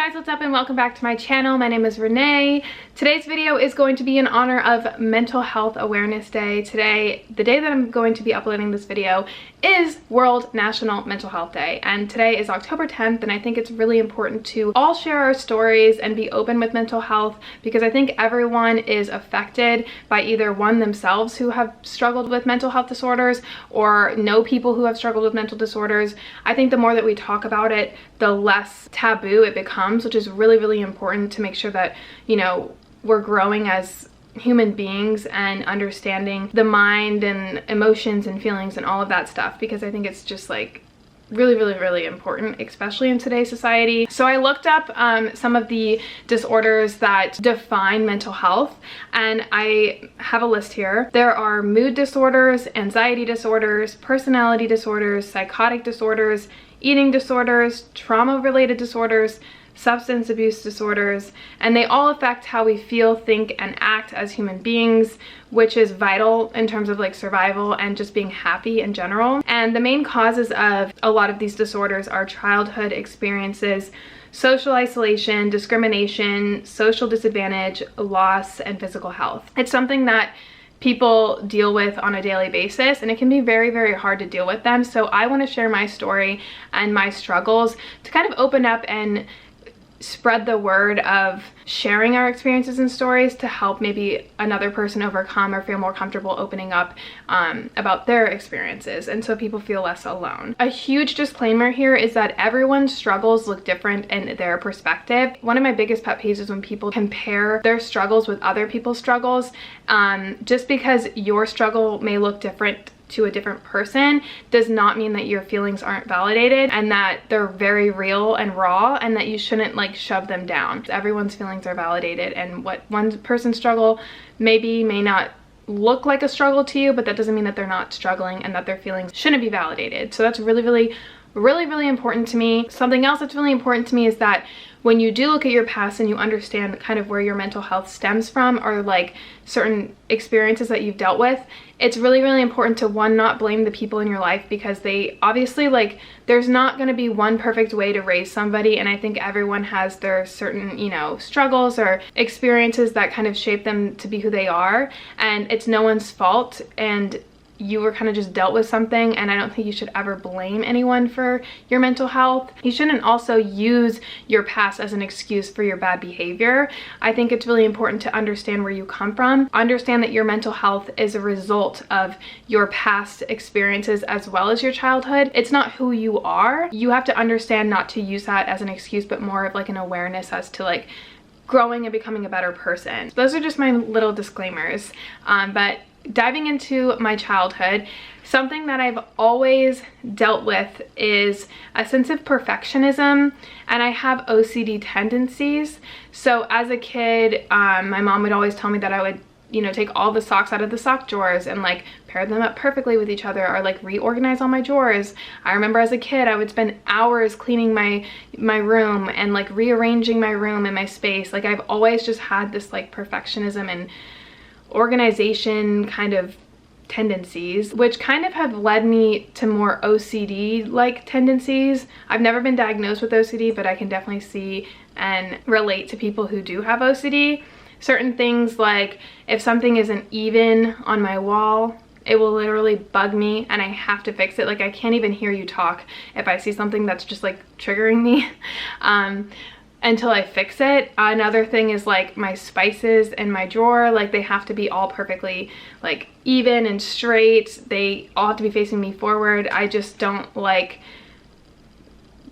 guys, what's up and welcome back to my channel. My name is Renee. Today's video is going to be in honor of Mental Health Awareness Day. Today, the day that I'm going to be uploading this video, is World National Mental Health Day, and today is October 10th, and I think it's really important to all share our stories and be open with mental health, because I think everyone is affected by either one themselves who have struggled with mental health disorders or know people who have struggled with mental disorders. I think the more that we talk about it, the less taboo it becomes, which is really, really important to make sure that, you know, we're growing as human beings and understanding the mind and emotions and feelings and all of that stuff, because I think it's just like really, really, really important, especially in today's society. So I looked up some of the disorders that define mental health, and I have a list here. There are mood disorders, anxiety disorders, personality disorders, psychotic disorders, eating disorders, trauma-related disorders, substance abuse disorders, and they all affect how we feel, think, and act as human beings, which is vital in terms of like survival and just being happy in general. And the main causes of a lot of these disorders are childhood experiences, social isolation, discrimination, social disadvantage, loss, and physical health. It's something that people deal with on a daily basis, and it can be very, very hard to deal with them. So I want to share my story and my struggles to kind of open up and spread the word of sharing our experiences and stories to help maybe another person overcome or feel more comfortable opening up about their experiences, and so people feel less alone. A huge disclaimer here is that everyone's struggles look different in their perspective. One of my biggest pet peeves is when people compare their struggles with other people's struggles. Just because your struggle may look different to a different person does not mean that your feelings aren't validated and that they're very real and raw, and that you shouldn't like shove them down. Everyone's feelings are validated, and what one person's struggle may not look like a struggle to you, but that doesn't mean that they're not struggling and that their feelings shouldn't be validated. So that's really, really, really, really important to me. Something else that's really important to me is that when you do look at your past and you understand kind of where your mental health stems from, or like certain experiences that you've dealt with, it's really, really important to, one, not blame the people in your life, because they obviously, like, there's not going to be one perfect way to raise somebody, and I think everyone has their certain, you know, struggles or experiences that kind of shape them to be who they are, and it's no one's fault, and you were kind of just dealt with something, and I don't think you should ever blame anyone for your mental health. You shouldn't also use your past as an excuse for your bad behavior. I think it's really important to understand where you come from, understand that your mental health is a result of your past experiences as well as your childhood. It's not who you are. You have to understand not to use that as an excuse, but more of like an awareness as to like growing and becoming a better person. So those are just my little disclaimers. But diving into my childhood, something that I've always dealt with is a sense of perfectionism, and I have OCD tendencies. So as a kid, my mom would always tell me that I would, you know, take all the socks out of the sock drawers and like pair them up perfectly with each other, or like reorganize all my drawers. I remember as a kid, I would spend hours cleaning my room and like rearranging my room and my space. Like I've always just had this like perfectionism and organization kind of tendencies, which kind of have led me to more OCD like tendencies. I've never been diagnosed with OCD, but I can definitely see and relate to people who do have OCD. Certain things, like if something isn't even on my wall, it will literally bug me and I have to fix it. Like I can't even hear you talk if I see something that's just like triggering me. Until I fix it. Another thing is like my spices in my drawer, like they have to be all perfectly like even and straight. They all have to be facing me forward. I just don't like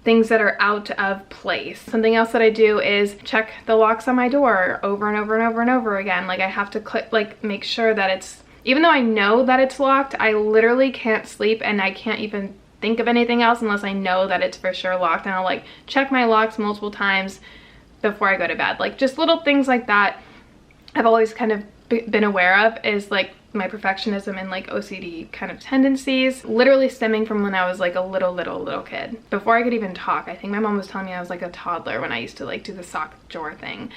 things that are out of place. Something else that I do is check the locks on my door over and over and over and over again. Like I have to click, like make sure that it's, even though I know that it's locked, I literally can't sleep and I can't even think of anything else unless I know that it's for sure locked, and I'll like check my locks multiple times before I go to bed. Like just little things like that I've always kind of been aware of, is like my perfectionism and like OCD kind of tendencies, literally stemming from when I was like a little kid. Before I could even talk, I think my mom was telling me I was like a toddler when I used to like do the sock drawer thing.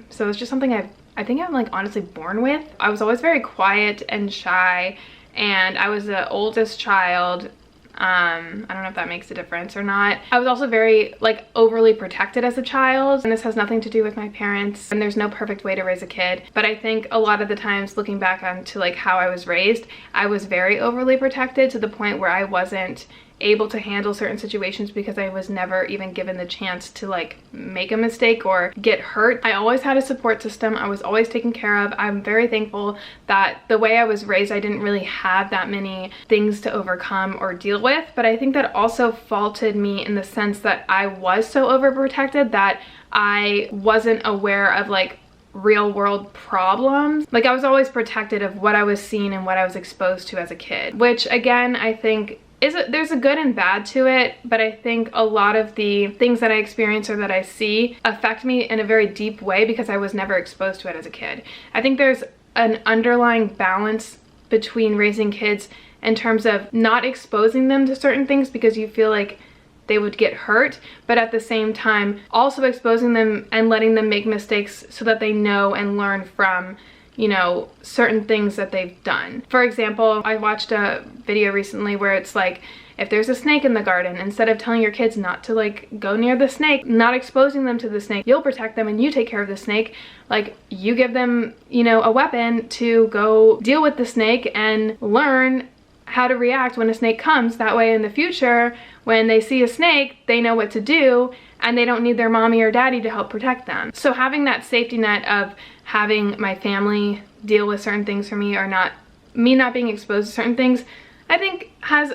So it's just something I think I'm like honestly born with. I was always very quiet and shy, and I was the oldest child. I don't know if that makes a difference or not. I was also very like overly protected as a child, and this has nothing to do with my parents, and there's no perfect way to raise a kid, but I think a lot of the times looking back onto like how I was raised, I was very overly protected to the point where I wasn't able to handle certain situations because I was never even given the chance to like make a mistake or get hurt. I always had a support system. I was always taken care of. I'm very thankful that the way I was raised, I didn't really have that many things to overcome or deal with, but I think that also faulted me in the sense that I was so overprotected that I wasn't aware of like real world problems. Like I was always protected of what I was seeing and what I was exposed to as a kid, which again, I think there's a good and bad to it, but I think a lot of the things that I experience or that I see affect me in a very deep way because I was never exposed to it as a kid. I think there's an underlying balance between raising kids in terms of not exposing them to certain things because you feel like they would get hurt, but at the same time also exposing them and letting them make mistakes so that they know and learn from, you know, certain things that they've done. For example, I watched a video recently where it's like, if there's a snake in the garden, instead of telling your kids not to like go near the snake, not exposing them to the snake, you'll protect them and you take care of the snake. Like you give them, you know, a weapon to go deal with the snake and learn how to react when a snake comes. That way in the future, when they see a snake, they know what to do and they don't need their mommy or daddy to help protect them. So having that safety net of having my family deal with certain things for me or not being exposed to certain things, I think has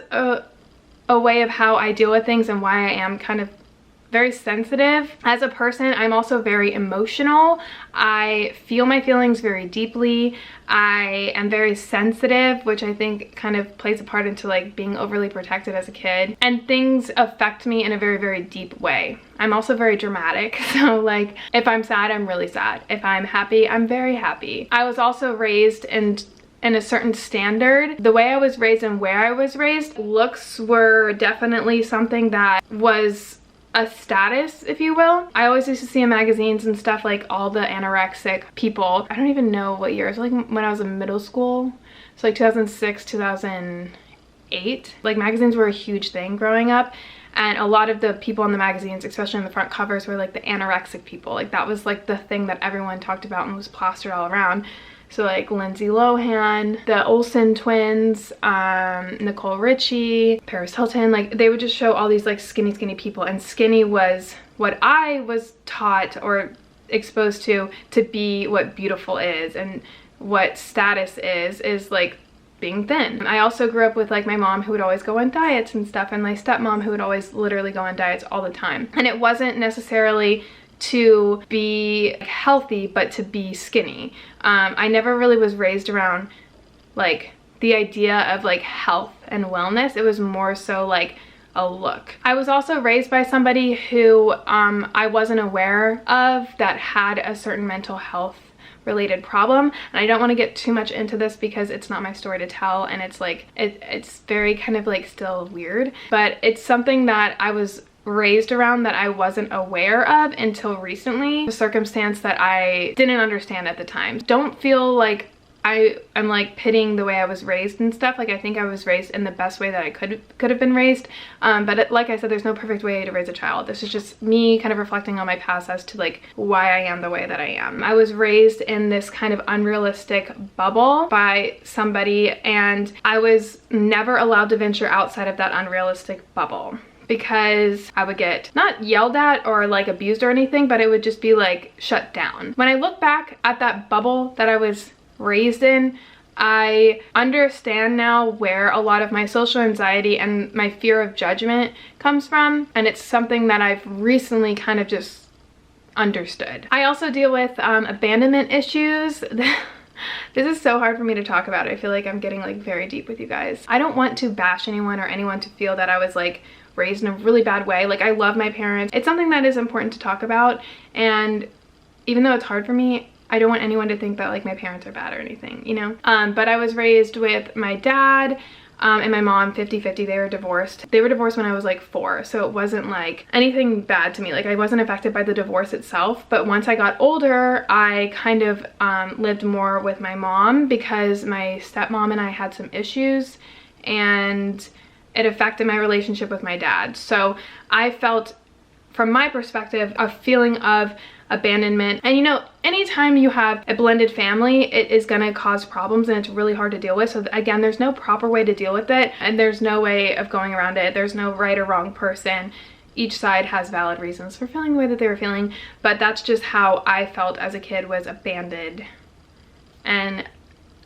a way of how I deal with things and why I am kind of very sensitive. As a person, I'm also very emotional. I feel my feelings very deeply. I am very sensitive, which I think kind of plays a part into like being overly protected as a kid. And things affect me in a very, very deep way. I'm also very dramatic. So like if I'm sad, I'm really sad. If I'm happy, I'm very happy. I was also raised in a certain standard. The way I was raised and where I was raised, looks were definitely something that was a status, if you will. I always used to see in magazines and stuff like all the anorexic people. I don't even know what year. It was like when I was in middle school. So like 2006, 2008. Like magazines were a huge thing growing up. And a lot of the people in the magazines, especially in the front covers, were like the anorexic people. Like that was like the thing that everyone talked about and was plastered all around. So like Lindsay Lohan, the Olsen twins, Nicole Richie, Paris Hilton, like they would just show all these like skinny people, and skinny was what I was taught or exposed to be what beautiful is, and what status is like being thin. I also grew up with like my mom who would always go on diets and stuff, and my stepmom who would always literally go on diets all the time. And it wasn't necessarily to be healthy, but to be skinny. I never really was raised around like the idea of like health and wellness. It was more so like a look. I was also raised by somebody who I wasn't aware of that had a certain mental health related problem, and I don't want to get too much into this because it's not my story to tell, and it's like it's very kind of like still weird, but it's something that I was raised around that I wasn't aware of until recently, a circumstance that I didn't understand at the time. Don't feel like I'm like pitting the way I was raised and stuff. Like I think I was raised in the best way that I could have been raised, but like I said, there's no perfect way to raise a child. This is just me kind of reflecting on my past as to like why I am the way that I am. I was raised in this kind of unrealistic bubble by somebody, and I was never allowed to venture outside of that unrealistic bubble, because I would get not yelled at or like abused or anything, but it would just be like shut down. When I look back at that bubble that I was raised in, I understand now where a lot of my social anxiety and my fear of judgment comes from, and it's something that I've recently kind of just understood. I also deal with abandonment issues. This is so hard for me to talk about. I feel like I'm getting like very deep with you guys. I don't want to bash anyone or anyone to feel that I was like raised in a really bad way. Like I love my parents. It's something that is important to talk about, and even though it's hard for me, I don't want anyone to think that like my parents are bad or anything, you know? But I was raised with my dad and my mom 50-50. They were divorced. They were divorced when I was like 4, so it wasn't like anything bad to me. Like I wasn't affected by the divorce itself, but once I got older, I kind of lived more with my mom because my stepmom and I had some issues, and it affected my relationship with my dad. So I felt, from my perspective, a feeling of abandonment. And you know, anytime you have a blended family, it is going to cause problems and it's really hard to deal with. So again, there's no proper way to deal with it, and there's no way of going around it. There's no right or wrong person. Each side has valid reasons for feeling the way that they were feeling, but that's just how I felt as a kid, was abandoned and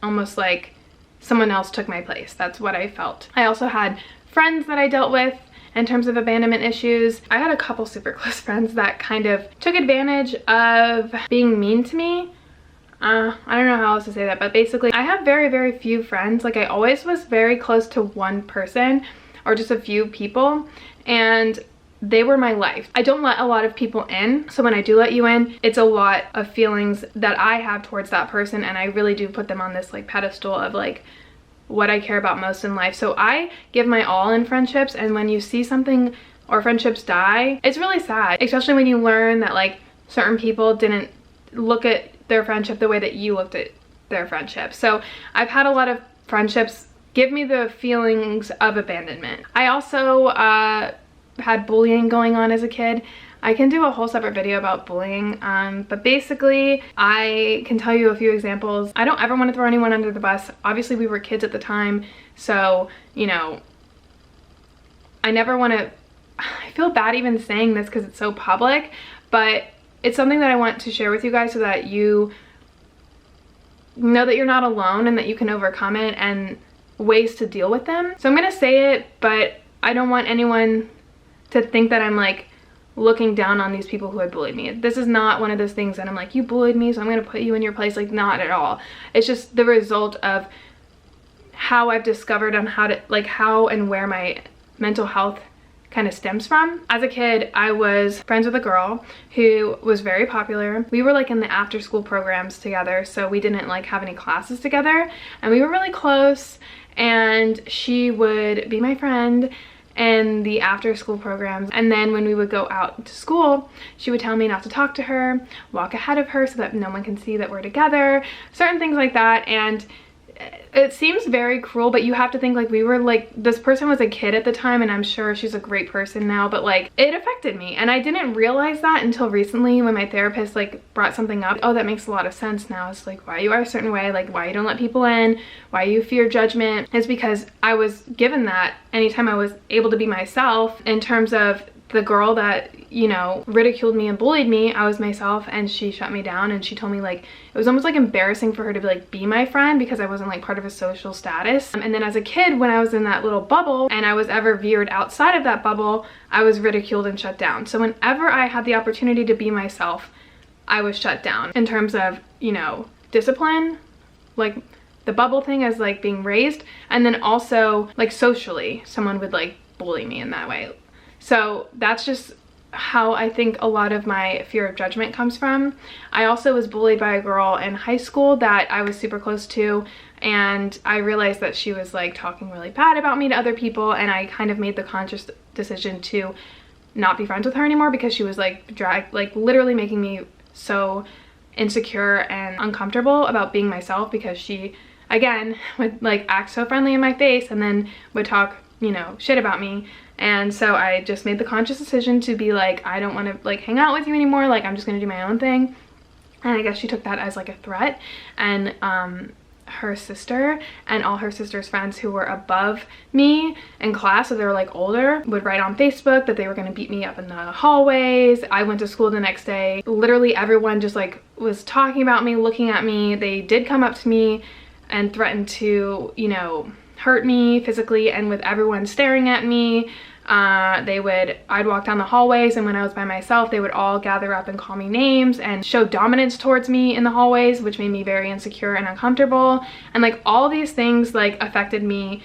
almost like someone else took my place. That's what I felt. I also had friends that I dealt with in terms of abandonment issues. I had a couple super close friends that kind of took advantage of being mean to me. I don't know how else to say that, but basically I have very, very few friends. Like, I always was very close to one person or just a few people, and they were my life. I don't let a lot of people in, so when I do let you in, it's a lot of feelings that I have towards that person, and I really do put them on this like pedestal of like what I care about most in life. So I give my all in friendships, and when you see something or friendships die, it's really sad, especially when you learn that like certain people didn't look at their friendship the way that you looked at their friendship. So I've had a lot of friendships give me the feelings of abandonment. I also had bullying going on as a kid. I can do a whole separate video about bullying, but basically I can tell you a few examples. I don't ever want to throw anyone under the bus. Obviously we were kids at the time, so you know, I never want to, I feel bad even saying this because it's so public, but it's something that I want to share with you guys so that you know that you're not alone and that you can overcome it and ways to deal with them. So I'm gonna say it, but I don't want anyone to think that I'm like looking down on these people who had bullied me. This is not one of those things that I'm like, you bullied me, so I'm gonna put you in your place. Like, not at all. It's just the result of how I've discovered on how to, like, how and where my mental health kind of stems from. As a kid, I was friends with a girl who was very popular. We were like in the after school programs together, so we didn't like have any classes together, and we were really close, and she would be my friend in the after school programs, and then when we would go out to school, she would tell me not to talk to her, walk ahead of her so that no one can see that we're together, certain things like that. And it seems very cruel, but you have to think, like, we were like, this person was a kid at the time, and I'm sure she's a great person now, but like, it affected me, and I didn't realize that until recently when my therapist like brought something up. Oh, that makes a lot of sense now. It's like, why you are a certain way, like why you don't let people in, why you fear judgment. It's because I was given that anytime I was able to be myself. In terms of the girl that, you know, ridiculed me and bullied me, I was myself, and she shut me down, and she told me like it was almost like embarrassing for her to be my friend because I wasn't like part of a social status. And then as a kid, when I was in that little bubble and I was ever veered outside of that bubble, I was ridiculed and shut down. So whenever I had the opportunity to be myself, I was shut down. In terms of, you know, discipline, like the bubble thing as like being raised, and then also like socially, someone would like bully me in that way. So that's just how I think a lot of my fear of judgment comes from. I also was bullied by a girl in high school that I was super close to, and I realized that she was like talking really bad about me to other people, and I kind of made the conscious decision to not be friends with her anymore because she was like literally making me so insecure and uncomfortable about being myself, because she again would like act so friendly in my face and then would talk, you know, shit about me. And so I just made the conscious decision to be like, I don't want to like hang out with you anymore, like I'm just gonna do my own thing. And I guess she took that as like a threat, and her sister and all her sister's friends who were above me in class, so they were like older, would write on Facebook that they were going to beat me up in the hallways. I went to school the next day, literally everyone just like was talking about me, looking at me. They did come up to me and threaten to, you know, hurt me physically, and with everyone staring at me, I'd walk down the hallways, and when I was by myself, they would all gather up and call me names and show dominance towards me in the hallways, which made me very insecure and uncomfortable. And like all these things like affected me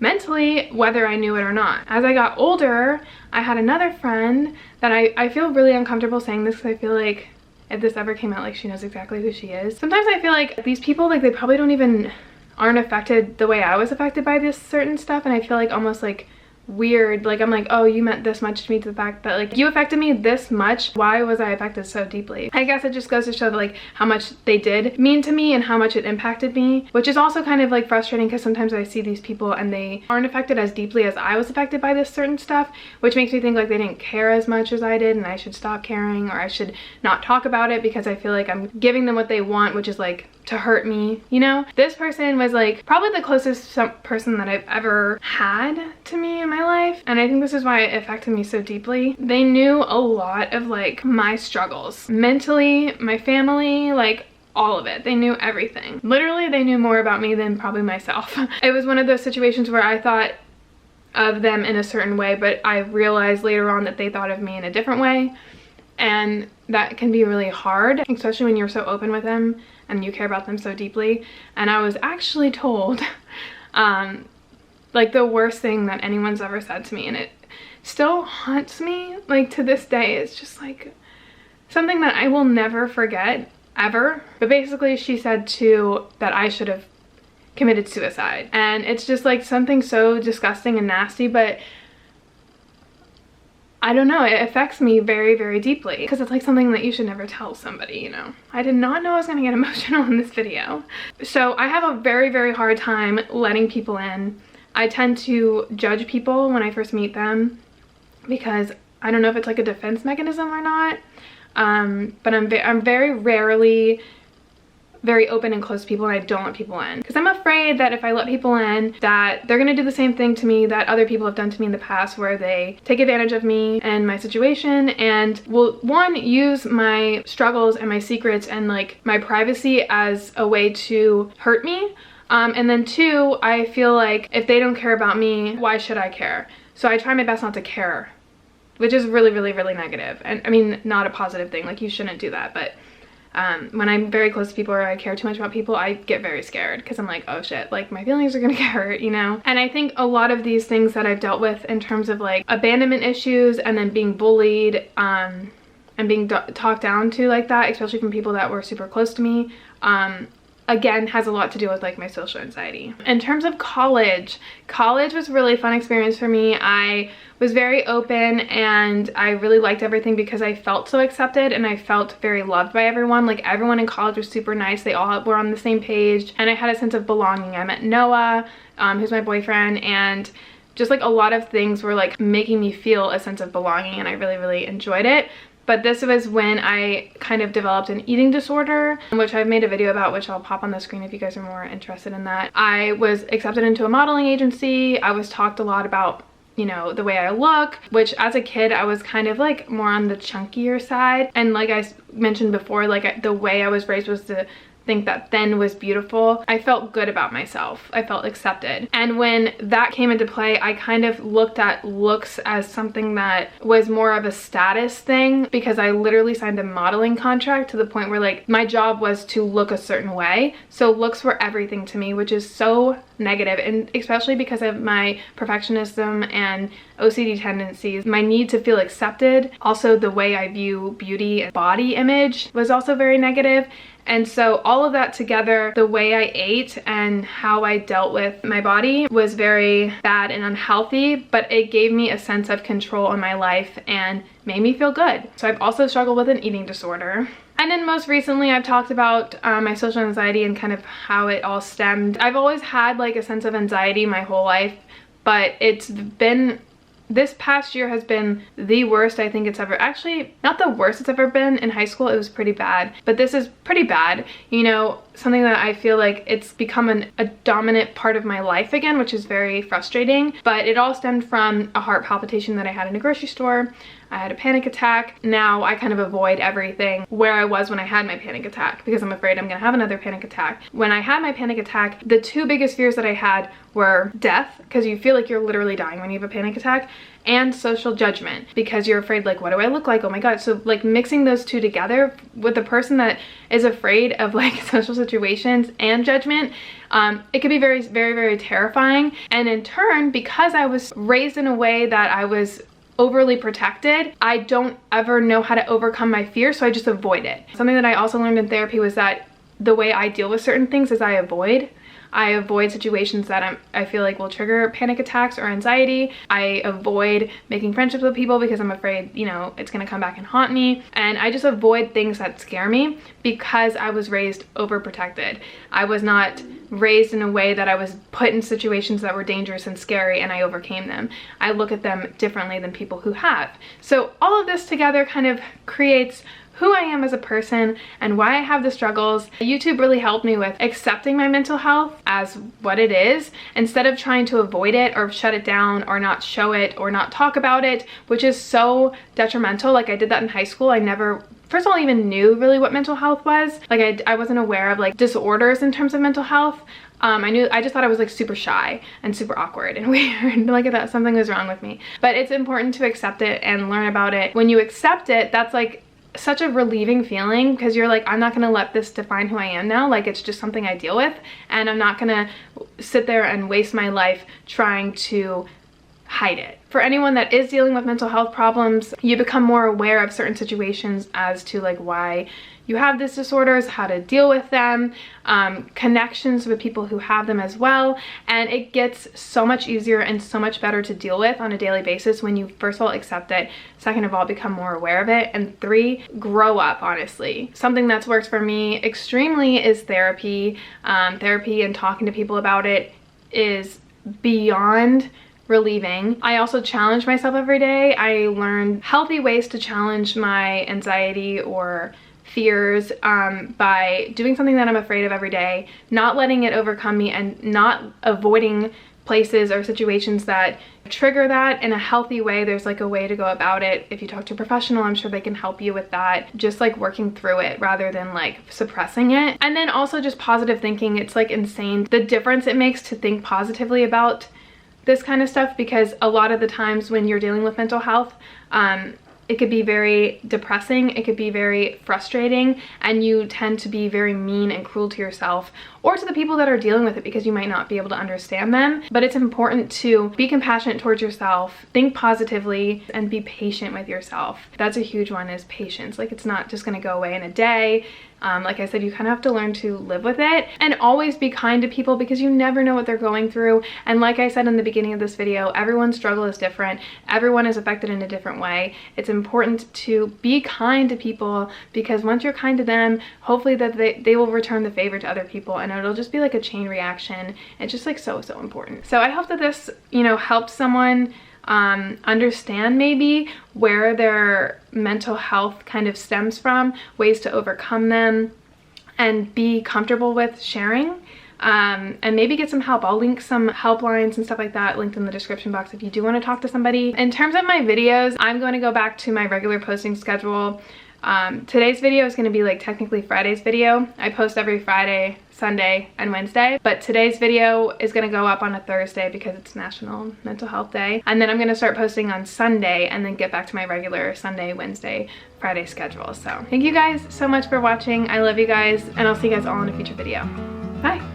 mentally, whether I knew it or not. As I got older, I had another friend that I feel really uncomfortable saying this because I feel like if this ever came out, like she knows exactly who she is. Sometimes I feel like these people, like they probably aren't affected the way I was affected by this certain stuff, and I feel like almost like weird. Like, I'm like, oh, you meant this much to me, to the fact that like you affected me this much. Why was I affected so deeply? I guess it just goes to show that like how much they did mean to me and how much it impacted me, which is also kind of like frustrating because sometimes I see these people and they aren't affected as deeply as I was affected by this certain stuff, which makes me think like they didn't care as much as I did and I should stop caring, or I should not talk about it because I feel like I'm giving them what they want, which is like to hurt me, you know? This person was like probably the closest person that I've ever had to me in my life, and I think this is why it affected me so deeply. They knew a lot of like my struggles mentally, my family, like all of it. They knew everything. Literally, they knew more about me than probably myself. It was one of those situations where I thought of them in a certain way, but I realized later on that they thought of me in a different way, and that can be really hard, especially when you're so open with them and you care about them so deeply. And I was actually told like the worst thing that anyone's ever said to me, and it still haunts me like to this day. It's just like something that I will never forget ever. But basically she said too that I should have committed suicide, and it's just like something so disgusting and nasty, but I don't know, it affects me very, very deeply because it's like something that you should never tell somebody, you know. I did not know I was gonna get emotional in this video. So I have a very, very hard time letting people in. I tend to judge people when I first meet them because I don't know if it's like a defense mechanism or not, but I'm very rarely very open and close to people, and I don't let people in because I'm afraid that if I let people in that they're gonna do the same thing to me that other people have done to me in the past, where they take advantage of me and my situation and will, one, use my struggles and my secrets and like my privacy as a way to hurt me, and then two, I feel like if they don't care about me, why should I care? So I try my best not to care, which is really, really, really negative, and I mean not a positive thing. Like, you shouldn't do that, but when I'm very close to people or I care too much about people, I get very scared because I'm like, oh shit, like my feelings are gonna get hurt, you know? And I think a lot of these things that I've dealt with in terms of like abandonment issues and then being bullied and being talked down to like that, especially from people that were super close to me, again, has a lot to do with like my social anxiety. In terms of college was a really fun experience for me. I was very open and I really liked everything because I felt so accepted and I felt very loved by everyone. Like, everyone in college was super nice. They all were on the same page and I had a sense of belonging. I met Noah, who's my boyfriend, and just like a lot of things were like making me feel a sense of belonging, and I really, really enjoyed it. But this was when I kind of developed an eating disorder, which I've made a video about, which I'll pop on the screen if you guys are more interested in that. I was accepted into a modeling agency. I was talked a lot about, you know, the way I look, which as a kid I was kind of like more on the chunkier side. And like I mentioned before, like the way I was raised was to think that thin was beautiful. I felt good about myself. I felt accepted. And when that came into play, I kind of looked at looks as something that was more of a status thing, because I literally signed a modeling contract to the point where like my job was to look a certain way. So looks were everything to me, which is so negative, and especially because of my perfectionism and OCD tendencies, my need to feel accepted. Also, the way I view beauty and body image was also very negative. And so all of that together, the way I ate and how I dealt with my body was very bad and unhealthy, but it gave me a sense of control in my life and made me feel good. So I've also struggled with an eating disorder. And then most recently I've talked about my social anxiety and kind of how it all stemmed. I've always had like a sense of anxiety my whole life, but it's been, this past year has been the worst I think it's ever, actually not the worst it's ever been. In high school it was pretty bad, but this is pretty bad. You know, something that I feel like it's become a dominant part of my life again, which is very frustrating. But it all stemmed from a heart palpitation that I had in a grocery store. I had a panic attack. Now I kind of avoid everything where I was when I had my panic attack because I'm afraid I'm gonna have another panic attack. When I had my panic attack, the two biggest fears that I had were death, because you feel like you're literally dying when you have a panic attack, and social judgment, because you're afraid like, what do I look like? Oh my god. So like mixing those two together with a person that is afraid of like social situations and judgment, it could be very, very, very terrifying. And in turn, because I was raised in a way that I was overly protected, I don't ever know how to overcome my fear, so I just avoid it. Something that I also learned in therapy was that the way I deal with certain things is I avoid. I avoid situations that I feel like will trigger panic attacks or anxiety. I avoid making friendships with people because I'm afraid, you know, it's gonna come back and haunt me. And I just avoid things that scare me because I was raised overprotected. I was not raised in a way that I was put in situations that were dangerous and scary and I overcame them. I look at them differently than people who have. So all of this together kind of creates who I am as a person and why I have the struggles. YouTube really helped me with accepting my mental health as what it is, instead of trying to avoid it or shut it down or not show it or not talk about it, which is so detrimental. Like, I did that in high school. I never, first of all, even knew really what mental health was. Like, I wasn't aware of like disorders in terms of mental health. I just thought I was like super shy and super awkward and weird, like that something was wrong with me. But it's important to accept it and learn about it. When you accept it, that's like such a relieving feeling, because you're like, I'm not gonna let this define who I am now. Like, it's just something I deal with, and I'm not gonna sit there and waste my life trying to hide it. For anyone that is dealing with mental health problems, you become more aware of certain situations as to like why you have these disorders, how to deal with them, connections with people who have them as well, and it gets so much easier and so much better to deal with on a daily basis when you first of all accept it, second of all become more aware of it, and 3, grow up. Honestly, something that's worked for me extremely is therapy. Therapy and talking to people about it is beyond relieving. I also challenge myself every day. I learned healthy ways to challenge my anxiety or fears by doing something that I'm afraid of every day, not letting it overcome me, and not avoiding places or situations that trigger that in a healthy way. There's like a way to go about it. If you talk to a professional, I'm sure they can help you with that. Just like working through it rather than like suppressing it. And then also just positive thinking. It's like insane the difference it makes to think positively about this kind of stuff, because a lot of the times when you're dealing with mental health, it could be very depressing, it could be very frustrating, and you tend to be very mean and cruel to yourself or to the people that are dealing with it because you might not be able to understand them. But it's important to be compassionate towards yourself, think positively, and be patient with yourself. That's a huge one, is patience. Like, it's not just gonna go away in a day. Like I said, you kind of have to learn to live with it, and always be kind to people because you never know what they're going through. And like I said in the beginning of this video, everyone's struggle is different. Everyone is affected in a different way. It's important to be kind to people, because once you're kind to them, hopefully that they will return the favor to other people, and it'll just be like a chain reaction. It's just like so important. So I hope that this, you know, helps someone understand maybe where their mental health kind of stems from, ways to overcome them, and be comfortable with sharing, and maybe get some help. I'll link some helplines and stuff like that linked in the description box if you do want to talk to somebody. In terms of my videos, I'm going to go back to my regular posting schedule. Today's video is going to be like technically Friday's video. I post every Friday, Sunday, and Wednesday, but today's video is going to go up on a Thursday because it's National Mental Health Day. And then I'm going to start posting on Sunday and then get back to my regular Sunday, Wednesday, Friday schedule. So thank you guys so much for watching. I love you guys, and I'll see you guys all in a future video. Bye.